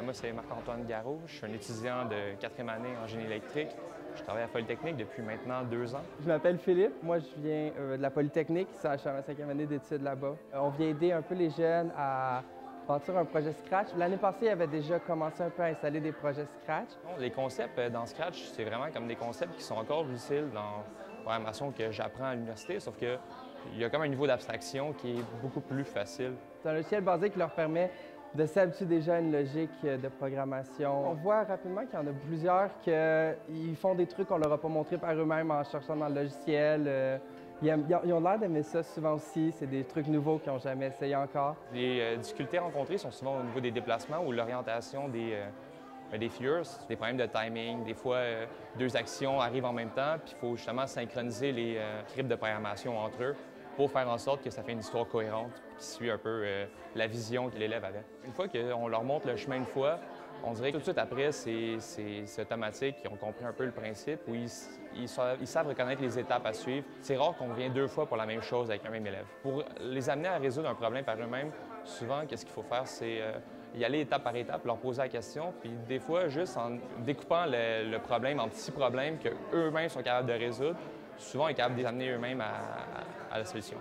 Moi, c'est Marc-Antoine Garot. Je suis un étudiant de 4e année en génie électrique. Je travaille à Polytechnique depuis maintenant 2 ans. Je m'appelle Philippe. Moi, je viens de la Polytechnique. Je suis en 5e année d'études là-bas. On vient aider un peu les jeunes à bâtir un projet Scratch. L'année passée, il avait déjà commencé un peu à installer des projets Scratch. Les concepts dans Scratch, c'est vraiment comme des concepts qui sont encore utiles dans la programmation que j'apprends à l'université, sauf qu'il y a comme un niveau d'abstraction qui est beaucoup plus facile. C'est un logiciel basique qui leur permet de s'habituer déjà à une logique de programmation. On voit rapidement qu'il y en a plusieurs qui font des trucs qu'on leur a pas montré par eux-mêmes en cherchant dans le logiciel. Ils ont l'air d'aimer ça souvent aussi. C'est des trucs nouveaux qu'ils n'ont jamais essayé encore. Les difficultés rencontrées sont souvent au niveau des déplacements ou l'orientation des figures, des problèmes de timing. Des fois, 2 actions arrivent en même temps, puis il faut justement synchroniser les scripts de programmation entre eux pour faire en sorte que ça fait une histoire cohérente qui suit un peu la vision que l'élève avait. Une fois qu'on leur montre le chemin une fois, on dirait que tout de suite après, c'est automatique. Ils ont compris un peu le principe, où ils savent reconnaître les étapes à suivre. C'est rare qu'on vienne 2 fois pour la même chose avec un même élève. Pour les amener à résoudre un problème par eux-mêmes, souvent, qu'est-ce qu'il faut faire, c'est y aller étape par étape, leur poser la question, puis des fois, juste en découpant le problème en petits problèmes qu'eux-mêmes sont capables de résoudre, souvent, ils sont capables de les amener eux-mêmes à la solution.